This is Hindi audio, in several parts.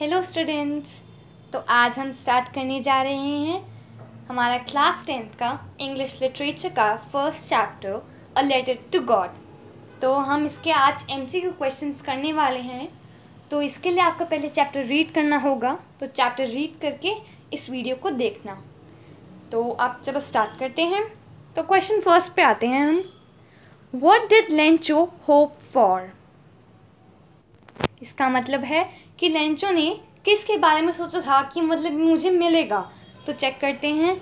Hello students. तो आज हम स्टार्ट करने जा रहे हैं हमारा क्लास 10th का इंग्लिश लिटरेचर का first chapter a letter to God. तो हम इसके आज MCQ क्वेश्चंस करने वाले हैं। तो इसके लिए आपको पहले चैप्टर रीड करना होगा, तो चैप्टर रीड करके इस वीडियो को देखना। तो आप चलो स्टार्ट करते हैं। तो क्वेश्चन फर्स्ट पे आते हैं हम। What did Lencho hope for? इसका मतलब है कि लेंचो ने किसके बारे में सोचा था कि मतलब मुझे मिलेगा। तो चेक करते हैं।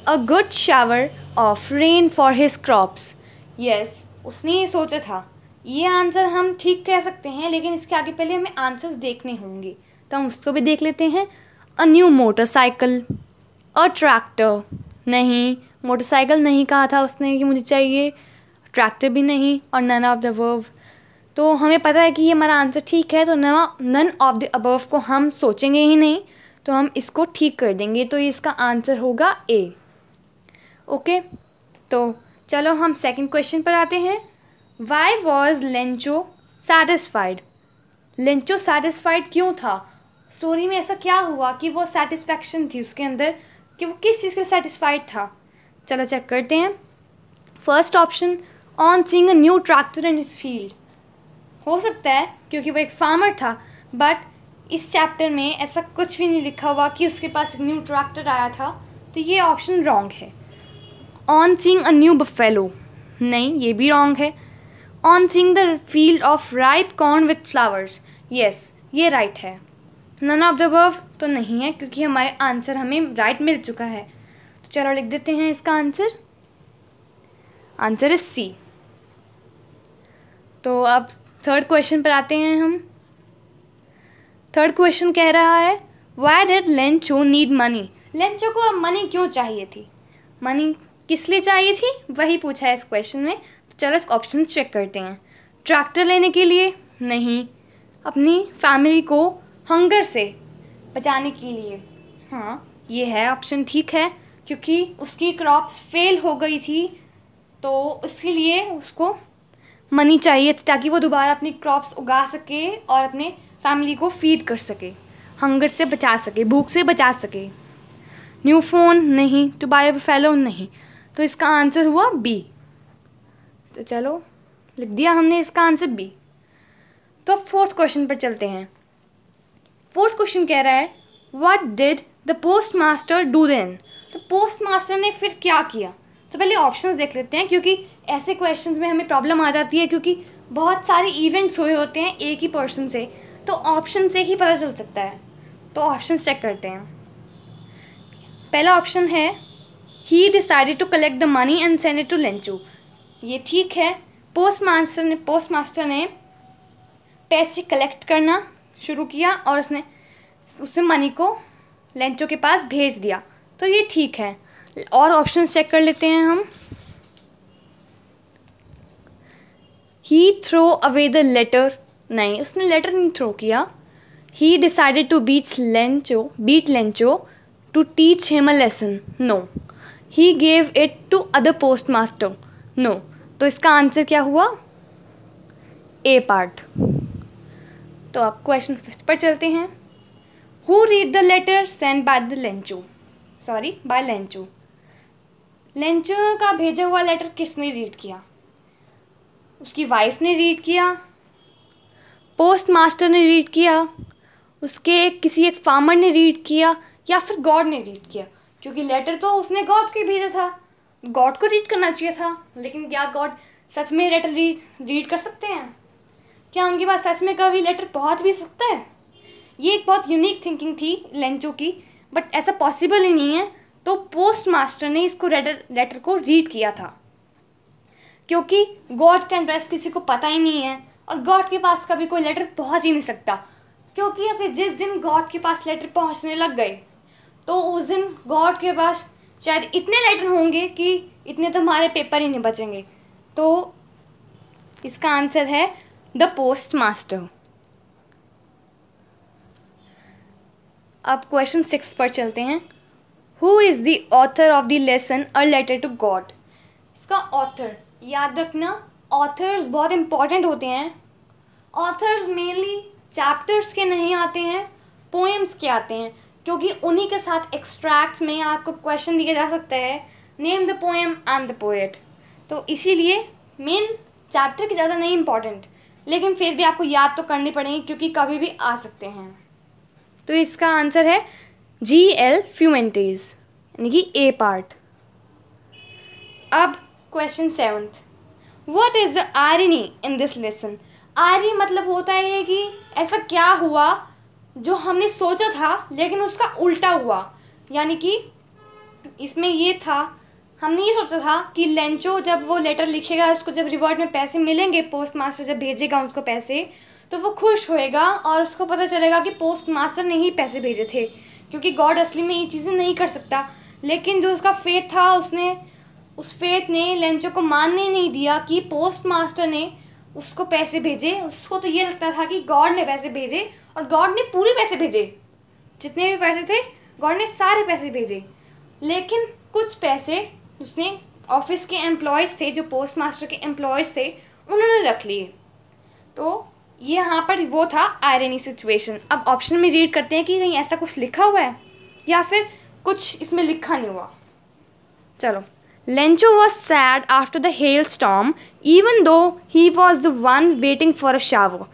A good shower of rain for his crops. Yes, उसने ये सोचा था। ये आंसर हम ठीक कह सकते हैं, लेकिन इसके आगे पहले हमें आंसर्स देखने होंगे, तो हम उसको भी देख लेते हैं। A new motorcycle, a tractor. नहीं, मोटरसाइकिल नहीं कहा था उसने कि मुझे चाहिए, ट्रैक्टर भी नहीं, और नन ऑफ द वर्ब। तो हमें पता है कि ये हमारा आंसर ठीक है, तो नन ऑफ द अबव को हम सोचेंगे ही नहीं, तो हम इसको ठीक कर देंगे। तो इसका आंसर होगा ए। ओके, तो चलो हम सेकंड क्वेश्चन पर आते हैं। Why was Lencho satisfied? Lencho satisfied क्यों था? स्टोरी में ऐसा क्या हुआ कि वो सेटिस्फैक्शन थी उसके अंदर, कि वो किस चीज़ के सेटिस्फाइड था? चलो चेक करते हैं। First option, on seeing a new tractor in his field. हो सकता है क्योंकि वो एक फार्मर था, बट इस चैप्टर में ऐसा कुछ भी नहीं लिखा हुआ कि उसके पास एक न्यू ट्रैक्टर आया था, तो ये ऑप्शन रॉन्ग है। On seeing a new buffalo, नहीं, ये भी रॉन्ग है। On seeing the field of ripe corn with flowers, yes, ये राइट है। नन ऑफ द अबव तो नहीं है, क्योंकि हमारे आंसर हमें राइट मिल चुका है। तो चलो लिख देते हैं इसका आंसर। आंसर इज सी। तो अब थर्ड क्वेश्चन पर आते हैं हम। थर्ड क्वेश्चन कह रहा है, why did Lencho need money? Lencho को अब मनी क्यों चाहिए थी? मनी किस लिए चाहिए थी, वही पूछा है इस क्वेश्चन में। तो चलो ऑप्शन चेक करते हैं। ट्रैक्टर लेने के लिए? नहीं, अपनी फैमिली को हंगर से बचाने के लिए। हाँ, ये है ऑप्शन ठीक है, क्योंकि उसकी क्रॉप्स फेल हो गई थी, तो इसके लिए उसको मनी चाहिए ताकि वो दोबारा अपनी क्रॉप्स उगा सके और अपने फैमिली को फीड कर सके, हंगर से बचा सके, भूख से बचा सके। न्यू फोन नहीं, टू बाय बफेलो नहीं, तो इसका आंसर हुआ बी। तो चलो लिख दिया हमने इसका आंसर बी। तो अब फोर्थ क्वेश्चन पर चलते हैं। फोर्थ क्वेश्चन कह रहा है, what did the post master do then? तो पोस्ट मास्टर ने फिर क्या किया? तो पहले ऑप्शंस देख लेते हैं, क्योंकि ऐसे क्वेश्चंस में हमें प्रॉब्लम आ जाती है, क्योंकि बहुत सारे इवेंट्स हुए होते हैं एक ही पर्सन से, तो ऑप्शन से ही पता चल सकता है। तो ऑप्शंस चेक करते हैं। पहला ऑप्शन है, he decided to collect the money and send it to Lencho. ये ठीक है। पोस्ट मास्टर ने पैसे कलेक्ट करना शुरू किया और उसने मनी को लेंचो के पास भेज दिया, तो ये ठीक है। और ऑप्शन चेक कर लेते हैं हम। He throw away the letter, नहीं, उसने लेटर नहीं थ्रो किया। He decided to beat Lencho to teach him a lesson, no. He gave it to other post master, no. तो इसका आंसर क्या हुआ? A part. तो अब क्वेश्चन 5 पर चलते हैं। Who read the letter send by Lencho? Lencho का भेजा हुआ लेटर किसने रीड किया? उसकी वाइफ ने रीड किया, पोस्ट मास्टर ने रीड किया, उसके किसी एक फार्मर ने रीड किया, या फिर गॉड ने रीड किया? क्योंकि लेटर तो उसने गॉड को भेजा था, गॉड को रीड करना चाहिए था। लेकिन क्या गॉड सच में लेटर रीड कर सकते हैं? क्या उनके पास सच में कभी लेटर पहुंच भी सकता है? ये एक बहुत यूनिक थिंकिंग थी लेंचो की, बट ऐसा पॉसिबल ही नहीं है। तो पोस्ट मास्टर ने इसको लेटर को रीड किया था, क्योंकि गॉड का एड्रेस किसी को पता ही नहीं है, और गॉड के पास कभी कोई लेटर पहुंच ही नहीं सकता, क्योंकि अगर जिस दिन गॉड के पास लेटर पहुंचने लग गए, तो उस दिन गॉड के पास शायद इतने लेटर होंगे कि इतने तो हमारे पेपर ही नहीं बचेंगे। तो इसका आंसर है द पोस्ट मास्टर। अब क्वेश्चन 6 पर चलते हैं। Who is the author of the lesson a letter to God? इसका ऑथर याद रखना, ऑथर्स बहुत इंपॉर्टेंट होते हैं। ऑथर्स मेनली चैप्टर्स के नहीं आते हैं, पोएम्स के आते हैं, क्योंकि उन्हीं के साथ एक्सट्रैक्ट्स में आपको क्वेश्चन दिया जा सकता है, name the poem and the poet. तो इसीलिए मेन चैप्टर की ज़्यादा नहीं इम्पॉर्टेंट, लेकिन फिर भी आपको याद तो करनी पड़ेगी क्योंकि कभी भी आ सकते हैं। तो इसका आंसर है G.L. फ्यूमेंटेज, यानी कि ए पार्ट। अब question 7th, what is the irony in this lesson. Irony मतलब होता है कि ऐसा क्या हुआ जो हमने सोचा था लेकिन उसका उल्टा हुआ। यानी कि इसमें ये था, हमने ये सोचा था कि लेंचो जब वो लेटर लिखेगा, उसको जब रिवॉर्ड में पैसे मिलेंगे, पोस्ट मास्टर जब भेजेगा उसको पैसे, तो वो खुश होएगा और उसको पता चलेगा कि पोस्ट मास्टर ने ही पैसे भेजे थे, क्योंकि गॉड असली में ये चीज़ें नहीं कर सकता। लेकिन जो उसका फेथ था, उस फेथ ने लेंचो को मानने नहीं दिया कि पोस्ट मास्टर ने उसको पैसे भेजे। उसको तो ये लगता था कि गॉड ने पैसे भेजे, और गॉड ने पूरे पैसे भेजे, जितने भी पैसे थे गॉड ने सारे पैसे भेजे। लेकिन कुछ पैसे उसने ऑफिस के एम्प्लॉयज़ थे, जो पोस्ट मास्टर के एम्प्लॉयज़ थे, उन्होंने रख लिए। तो ये यहाँ पर वो था आयरनी सिचुएशन। अब ऑप्शन में रीड करते हैं कि कहीं ऐसा कुछ लिखा हुआ है या फिर कुछ इसमें लिखा नहीं हुआ। चलो, Lencho was sad after the hell storm even though he was the one waiting for a shower.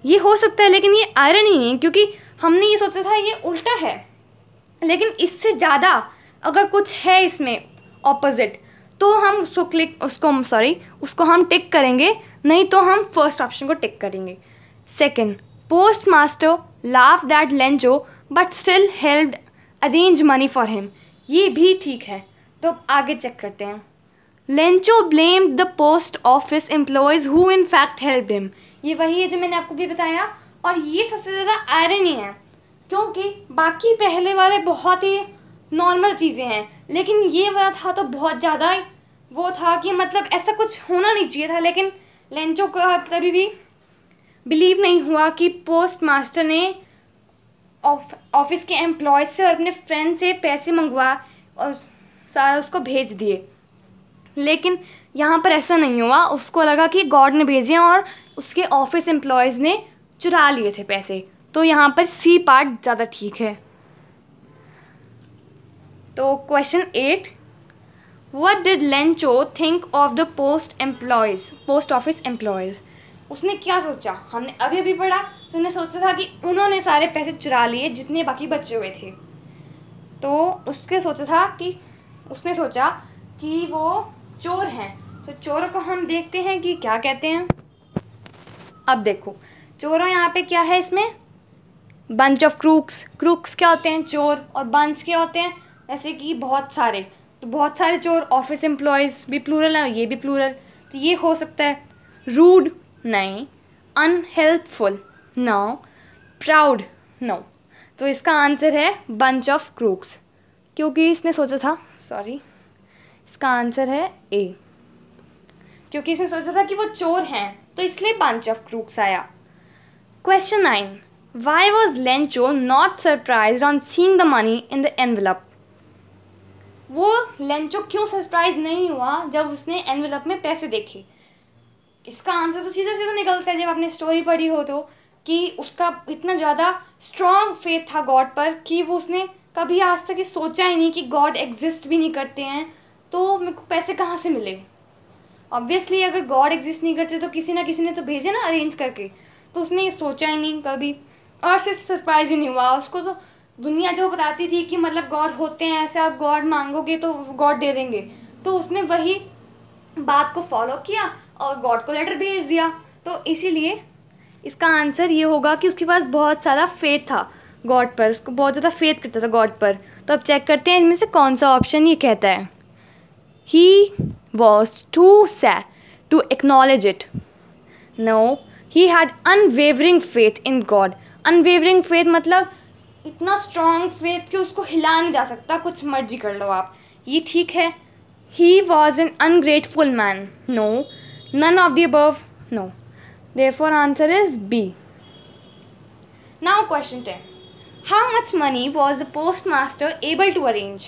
ये हो सकता है, लेकिन ये आयरनी है, क्योंकि हमने ये सोचा था ये उल्टा है, लेकिन इससे ज़्यादा अगर कुछ है इसमें ऑपोजिट, तो हम उसको हम टिक करेंगे, नहीं तो हम फर्स्ट ऑप्शन को टिक करेंगे। Second, post master laughed eight Lencho but still helped arrange money for him. ये भी ठीक है, तो आगे चेक करते हैं। Lencho blamed the post office employees who in fact helped him. ये वही है जो मैंने आपको भी बताया, और ये सबसे ज़्यादा आयरनी है, क्योंकि बाकी पहले वाले बहुत ही नॉर्मल चीज़ें हैं, लेकिन ये वाला था तो बहुत ज़्यादा वो था कि मतलब ऐसा कुछ होना नहीं चाहिए था। लेकिन लेंचो को कभी भी बिलीव नहीं हुआ कि पोस्ट मास्टर ने ऑफिस के एम्प्लॉय से और अपने फ्रेंड से पैसे मंगवा और सारा उसको भेज दिए। लेकिन यहाँ पर ऐसा नहीं हुआ, उसको लगा कि गॉड ने भेजे और उसके ऑफिस एम्प्लॉयज़ ने चुरा लिए थे पैसे। तो यहाँ पर सी पार्ट ज़्यादा ठीक है। तो question 8, what did Lencho think of the post office employees. उसने क्या सोचा, हमने अभी अभी पढ़ा, तो उसने सोचा था कि उन्होंने सारे पैसे चुरा लिए जितने बाकी बचे हुए थे। तो उसने सोचा कि वो चोर हैं। तो चोरों को हम देखते हैं कि क्या कहते हैं। अब देखो, चोरों यहाँ पे क्या है, इसमें बंच ऑफ क्रूक्स क्या होते हैं, चोर, और बंच क्या होते हैं, जैसे कि बहुत सारे। तो बहुत सारे चोर, ऑफिस एम्प्लॉयज़ भी प्लूरल है, ये भी प्लूरल, तो ये हो सकता है। रूड नहीं, अनहेल्पफुल नो, प्राउड नो। तो इसका आंसर है बंच ऑफ क्रूक्स, क्योंकि इसने सोचा था, इसका आंसर है ए, क्योंकि इसने सोचा था कि वो चोर हैं, तो इसलिए बंच ऑफ क्रूक्स आया। Question 9, why was Lencho not surprised on seeing the money in the envelope. वो लेंचो क्यों सरप्राइज नहीं हुआ जब उसने एनवेलप में पैसे देखे। इसका आंसर तो सीधा सीधा निकलता है जब आपने स्टोरी पढ़ी हो तो, कि उसका इतना ज़्यादा स्ट्रॉन्ग फेथ था गॉड पर कि वो उसने कभी आज तक ये सोचा ही नहीं कि गॉड एग्जिस्ट भी नहीं करते हैं, तो मेरे को पैसे कहाँ से मिले। ऑब्वियसली अगर गॉड एग्जिस्ट नहीं करते तो किसी ना किसी ने तो भेजे ना अरेंज करके, तो उसने ये सोचा ही नहीं कभी, और से सरप्राइज ही नहीं हुआ। उसको तो दुनिया जो बताती थी कि मतलब गॉड होते हैं, ऐसे आप गॉड मांगोगे तो गॉड दे देंगे, तो उसने वही बात को फॉलो किया और गॉड को लेटर भेज दिया। तो इसीलिए इसका आंसर ये होगा कि उसके पास बहुत सारा फेथ था गॉड पर, उसको बहुत ज़्यादा फेथ करता था गॉड पर। तो अब चेक करते हैं इनमें से कौन सा ऑप्शन ये कहता है। He was too sad to acknowledge it, no, he had unwavering faith in God. Unwavering faith मतलब इतना स्ट्रॉन्ग फेथ कि उसको हिला नहीं जा सकता, कुछ मर्जी कर लो आप, ये ठीक है। He was an ungrateful man, no, none of the above, no, therefore answer is B. Now question 10, how much money was the postmaster able to arrange।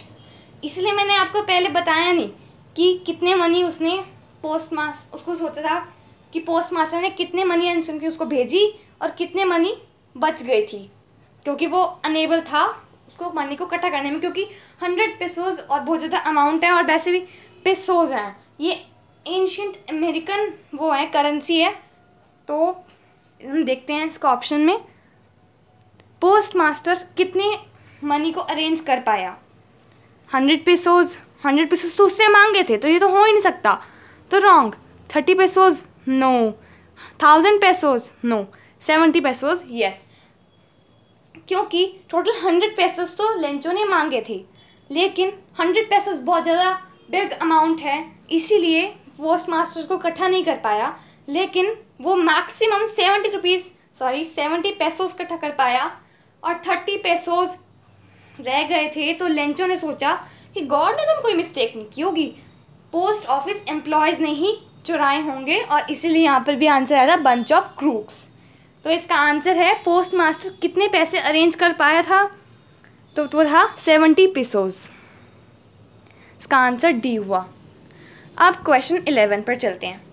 इसलिए मैंने आपको पहले बताया नहीं कि कितने मनी उसने उसको सोचा था कि पोस्ट मास्टर ने कितने मनी उसको भेजी और कितने मनी बच गई थी। क्योंकि वो अनेबल था उसको मनी को इकट्ठा करने में, क्योंकि 100 पेसोज और बहुत ज़्यादा अमाउंट है, और वैसे भी पेसोज हैं, ये एंशियंट अमेरिकन वो है करेंसी है। तो हम देखते हैं इसका ऑप्शन में पोस्ट मास्टर कितने मनी को अरेंज कर पाया। 100 पेसोज, 100 पेसोज तो उससे मांगे थे, तो ये तो हो ही नहीं सकता, तो रॉन्ग। 30 पेसोज नो, 1000 पेसोज नो, 70 पेसोज यस, क्योंकि टोटल 100 पेसोज तो लेंचो ने मांगे थे, लेकिन 100 पेसोज बहुत ज़्यादा बिग अमाउंट है, इसीलिए पोस्ट मास्टर्स को इकट्ठा नहीं कर पाया, लेकिन वो मैक्सिमम 70 पेसोज इकट्ठा कर पाया, और 30 पेसोज रह गए थे। तो लेंचो ने सोचा कि गॉड ने तो कोई मिस्टेक नहीं की होगी, पोस्ट ऑफिस एम्प्लॉयज़ ने ही चुराए होंगे, और इसीलिए यहाँ पर भी आंसर आया था बंच ऑफ क्रूक्स। तो इसका आंसर है पोस्ट मास्टर कितने पैसे अरेंज कर पाया था, तो वो था 70 पेसोज। इसका आंसर डी हुआ। अब क्वेश्चन 11 पर चलते हैं।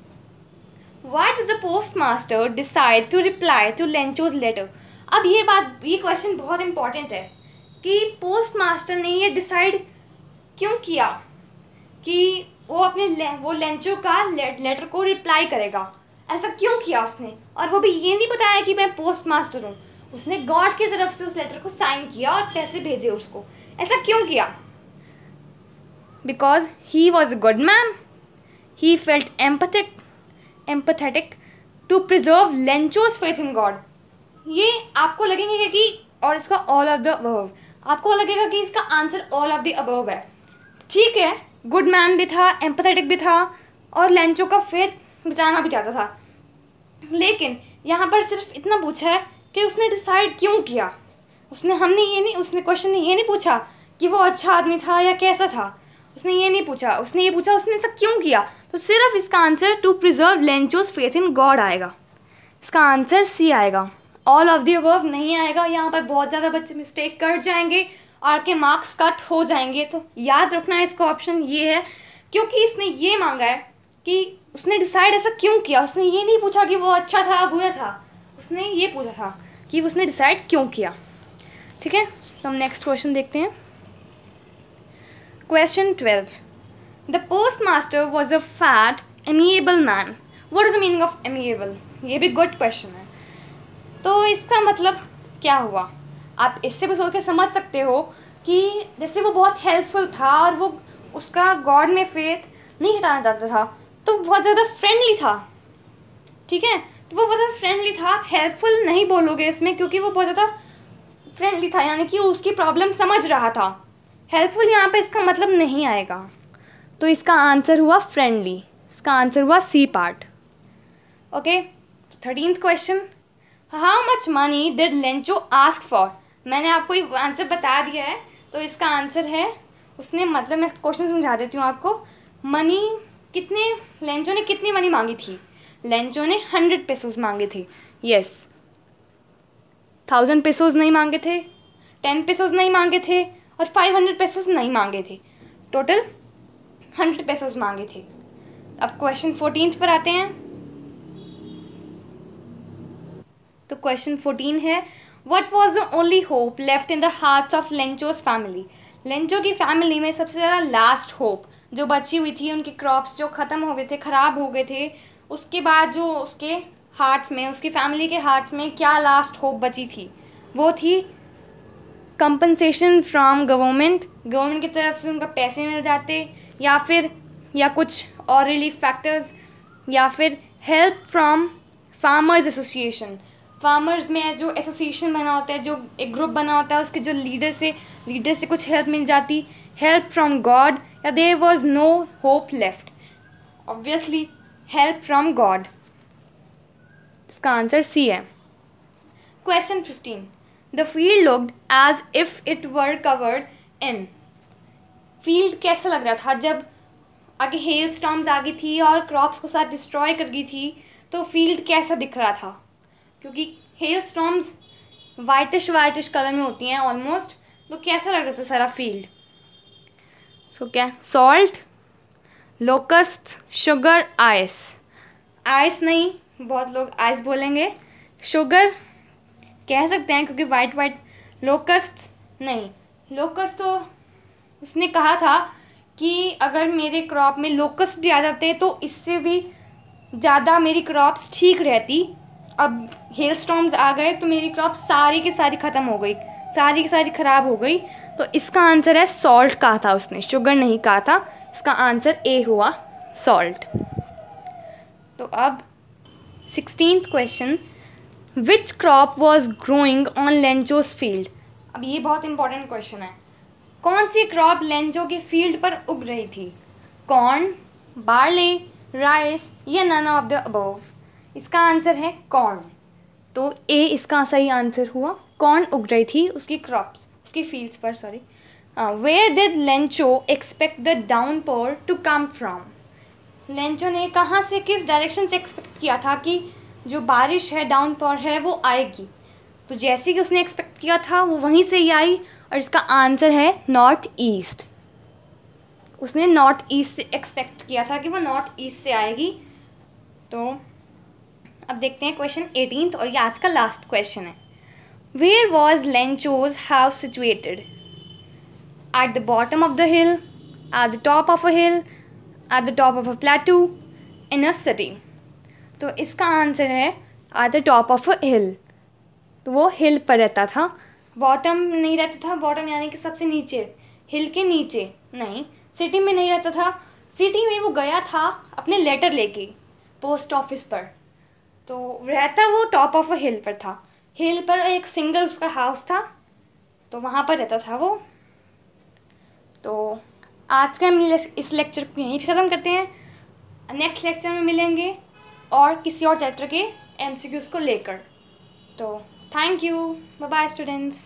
Why did the postmaster decide to reply to Lencho's letter? अब ये क्वेश्चन बहुत इंपॉर्टेंट है कि पोस्ट मास्टर ने ये डिसाइड क्यों किया कि वो लेंचो का लेटर को रिप्लाई करेगा, ऐसा क्यों किया उसने, और वो भी ये नहीं बताया कि मैं पोस्ट मास्टर हूँ, उसने गॉड की तरफ से उस लेटर को साइन किया और पैसे भेजे उसको, ऐसा क्यों किया? Because he was a good man, he felt empathetic to preserve Lencho's faith in God. ये आपको लगेंगे कि, और इसका ऑल ऑफ द अबव, आपको लगेगा कि इसका answer all of the above है, ठीक है, गुड मैन भी था, एम्पथेटिक भी था, और लेंचो का फेथ बचाना भी चाहता था, लेकिन यहाँ पर सिर्फ इतना पूछा है कि उसने डिसाइड क्यों किया। उसने क्वेश्चन ने ये नहीं पूछा कि वो अच्छा आदमी था या कैसा था, उसने ये नहीं पूछा, उसने ये पूछा उसने ऐसा क्यों किया। तो सिर्फ इसका answer to preserve Lencho's faith in God आएगा, इसका आंसर सी आएगा, ऑल ऑफ द अबव नहीं आएगा। यहाँ पर बहुत ज़्यादा बच्चे मिस्टेक कर जाएंगे और के मार्क्स कट हो जाएंगे, तो याद रखना इसका ऑप्शन ये है, क्योंकि इसने ये मांगा है कि उसने डिसाइड ऐसा क्यों किया। उसने ये नहीं पूछा कि वो अच्छा था बुरा था, उसने ये पूछा था कि उसने डिसाइड क्यों किया। ठीक है, तो हम नेक्स्ट क्वेश्चन देखते हैं। Question 12, the post master was a fat amiable man. What is the meaning of amiable? ये भी गुड क्वेश्चन है। तो इसका मतलब क्या हुआ, आप इससे भी सोच के समझ सकते हो कि जैसे वो बहुत हेल्पफुल था और वो उसका गॉड में फेथ नहीं हटाना चाहता था, तो बहुत ज़्यादा फ्रेंडली था। ठीक है, तो वो बहुत ज़्यादा फ्रेंडली था, आप हेल्पफुल नहीं बोलोगे इसमें, क्योंकि वो बहुत ज़्यादा फ्रेंडली था, यानी कि उसकी प्रॉब्लम समझ रहा था। हेल्पफुल यहाँ पे इसका मतलब नहीं आएगा, तो इसका आंसर हुआ फ्रेंडली, इसका आंसर हुआ C part. Okay, 13th question, how much money did Lencho ask for? मैंने आपको ये आंसर बता दिया है, तो इसका आंसर है उसने, मतलब मैं क्वेश्चन समझा देती हूँ आपको। मनी कितने, लेंचो ने कितनी मनी मांगी थी? लेंचो ने 100 पेसोज मांगे थे, यस। 1000 पेसोज नहीं मांगे थे, 10 पेसोज नहीं मांगे थे, और 500 पेसोज नहीं मांगे थे, टोटल 100 पेसोज मांगे थे। अब क्वेश्चन 14 पर आते हैं। तो क्वेश्चन 14 है, what was the only hope left in the hearts of Lencho's family? Lencho की फैमिली में सबसे ज़्यादा लास्ट होप जो बची हुई थी, उनके क्रॉप्स जो ख़त्म हो गए थे, ख़राब हो गए थे, उसके बाद जो उसके हार्ट्स में, उसकी फैमिली के हार्ट्स में क्या लास्ट होप बची थी, वो थी कंपनसेशन फ्रॉम गवर्नमेंट की तरफ से उनका पैसे मिल जाते, या कुछ और रिलीफ फैक्टर्स, या फिर help from farmers association. Farmers में जो एसोसिएशन बना होता है, जो एक ग्रुप बना होता है, उसके जो लीडर से कुछ हेल्प मिल जाती, हेल्प फ्रॉम गॉड, या there was no hope left. Obviously help from God, इसका आंसर सी है। Question 15, the field looked as if it were covered in. Field कैसा लग रहा था जब आगे हेल स्टॉर्म्स आ गई थी और क्रॉप्स को साथ डिस्ट्रॉय कर गई थी, तो फील्ड कैसा दिख रहा था? क्योंकि हेल स्टॉर्म्स वाइटिश कलर में होती हैं ऑलमोस्ट, तो कैसा लग रहा था सारा फील्ड? सो क्या, salt, locust, sugar, ice. Ice नहीं, बहुत लोग आइस बोलेंगे, शुगर कह सकते हैं क्योंकि वाइट लोकस्ट नहीं, लोकस्ट तो उसने कहा था कि अगर मेरे क्रॉप में लोकस्ट भी आ जाते तो इससे भी ज़्यादा मेरी क्रॉप्स ठीक रहती। अब हेल स्टॉर्म्स आ गए तो मेरी क्रॉप सारी की सारी ख़त्म हो गई, सारी की सारी ख़राब हो गई। तो इसका आंसर है सॉल्ट कहा था उसने, शुगर नहीं कहा था। इसका आंसर ए हुआ, सॉल्ट। तो अब 16th question, which crop was growing on Lencho's field. अब ये बहुत इंपॉर्टेंट क्वेश्चन है। कौन सी क्रॉप लेंचो के फील्ड पर उग रही थी? कॉर्न, बार्ले, राइस या नन ऑफ द अबव। इसका आंसर है कॉर्न। तो ए इसका सही आंसर हुआ, कॉर्न उग रही थी उसकी क्रॉप्स, उसकी फील्ड्स पर, sorry. Where did Lencho expect the downpour to come from. Lencho ने कहाँ से, किस डायरेक्शन से एक्सपेक्ट किया था कि जो बारिश है, डाउनपोर है, वो आएगी। तो जैसे कि उसने एक्सपेक्ट किया था वो वहीं से ही आई, और इसका आंसर है नॉर्थ ईस्ट। उसने नॉर्थ ईस्ट से एक्सपेक्ट किया था कि वो नॉर्थ ईस्ट से आएगी। तो अब देखते हैं क्वेश्चन 18th, और ये आज का लास्ट क्वेश्चन है। Where was Lencho's house situated? At the bottom of the hill, at the top of a hill, at the top of a plateau, in a city. तो इसका आंसर है at the top of a hill. तो वो हिल पर रहता था, बॉटम नहीं रहता था। बॉटम यानी कि सबसे नीचे, हिल के नीचे नहीं। सिटी में नहीं रहता था, सिटी में वो गया था अपने लेटर लेके पोस्ट ऑफिस पर। तो रहता वो टॉप ऑफ अ हिल पर था, हिल पर एक सिंगल उसका हाउस था, तो वहाँ पर रहता था वो। तो आज का हम इस लेक्चर को यहीं ख़त्म करते हैं। नेक्स्ट लेक्चर में मिलेंगे और किसी और चैप्टर के MCQs को लेकर। तो thank you, bye bye students.